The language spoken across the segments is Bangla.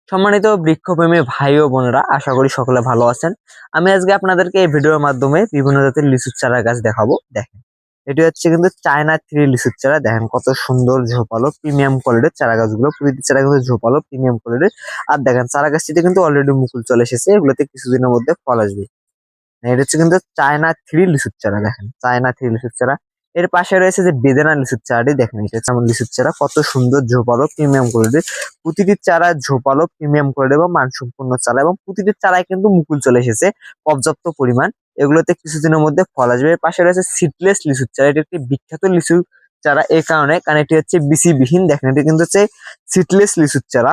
সম্মানিত বৃক্ষপ্রেমী ভাই ও বোনেরা, আশা করি সকলে ভালো আছেন। আমি আজকে আপনাদেরকে এই ভিডিওর মাধ্যমে বিভিন্ন জাতের লিচুর চারা গাছ দেখাবো। দেখেন, এটি হচ্ছে কিন্তু চায়না থ্রি লিচুর চারা। দেখেন কত সুন্দর ঝোপালো প্রিমিয়াম কোয়ালিটির চারা গাছগুলো, প্রতিটি চারা কিন্তু ঝোপালো প্রিমিয়াম কোয়ালিটির। আর দেখেন চারা গাছটিতে কিন্তু অলরেডি মুকুল চলে এসেছে, এগুলোতে কিছুদিনের মধ্যে ফল আসবে। এটা হচ্ছে কিন্তু চায়না থ্রি লিচুর চারা। দেখেন চায়না থ্রি লিচুর চারা। এর পাশে রয়েছে যে বেদেনা লিচুর চারাটি। দেখেন এটা হচ্ছে আমার লিচুর চারা, কত সুন্দর ঝোপালো প্রিমিয়াম কোয়ালিটির। প্রতিটি চারা ঝোপালো প্রিমিয়াম কোয়ালিটি এবং মানসম্পন্ন চারা, এবং প্রতিটি চারায় কিন্তু মুকুল চলে এসেছে পর্যাপ্ত পরিমাণ। এগুলোতে কিছুদিনের মধ্যে ফল আসবে। এর পাশে রয়েছে সিডলেস লিচুর চারা। এটি একটি বিখ্যাত লিচু চারা এই কারণ এটি হচ্ছে বিসি বিহীন। দেখেন এটি কিন্তু হচ্ছে সিডলেস লিচুর চারা,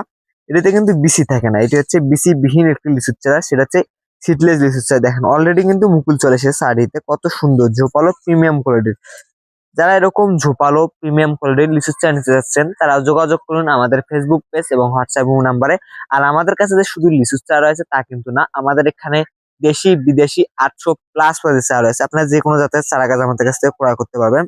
এটিতে কিন্তু বিসি থাকে না। এটি হচ্ছে বিসি বিহীন একটি লিচুর চারা, সেটা হচ্ছে সিডলেস লিচুর চারা। দেখেন অলরেডি কিন্তু মুকুল চলে এসেছে চারিতে, কত সুন্দর ঝোপালো প্রিমিয়াম কোয়ালিটির। যারা এরকম ঝোপালো প্রিমিয়াম কোয়ালিটির লিচুর চারা নিতে যাচ্ছেন, তারা যোগাযোগ করুন আমাদের ফেসবুক পেজ এবং হোয়াটসঅ্যাপ নাম্বারে। আর আমাদের কাছে যে শুধু লিচুর চারা রয়েছে তা কিন্তু না, আমাদের এখানে দেশি বিদেশি 800+ প্রজাতির চারা রয়েছে। আপনারা যে কোনো জাতের চারা গাছ আমাদের কাছ থেকে ক্রয় করতে পারবেন।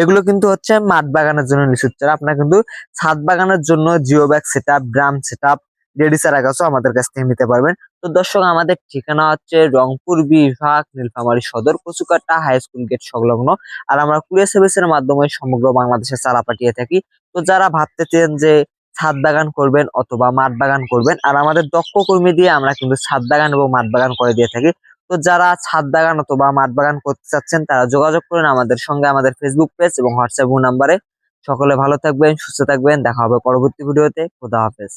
এগুলো কিন্তু হচ্ছে মাঠ বাগানের জন্য লিচুর চারা। আপনার কিন্তু ছাদ বাগানের জন্য geo bag setup, drum setup, ready চারা গাছও আমাদের কাছ থেকে নিতে পারবেন। তো দর্শক, আমাদের ঠিকানা হচ্ছে রংপুর বিভাগ, নীলফামারী সদর, কচুকাটা হাই স্কুল গেট সংলগ্ন। আর আমরা কুরিয়ার সার্ভিসের মাধ্যমে সমগ্র বাংলাদেশে চারা পাঠিয়ে থাকি। তো যারা ভাবতেছেন যে ছাদ বাগান করবেন অথবা মাঠ বাগান করবেন, আর আমাদের দক্ষ কর্মী দিয়ে আমরা কিন্তু ছাদ বাগান এবং মাঠ বাগান করে দিয়ে থাকি। তো যারা ছাদ বাগান অথবা মাঠ বাগান করতে চাচ্ছেন, তারা যোগাযোগ করুন আমাদের সঙ্গে আমাদের ফেসবুক পেজ এবং হোয়াটসঅ্যাপ নাম্বারে। সকলে ভালো থাকবেন, সুস্থ থাকবেন, দেখা হবে পরবর্তী ভিডিওতে। খোদা হাফেজ।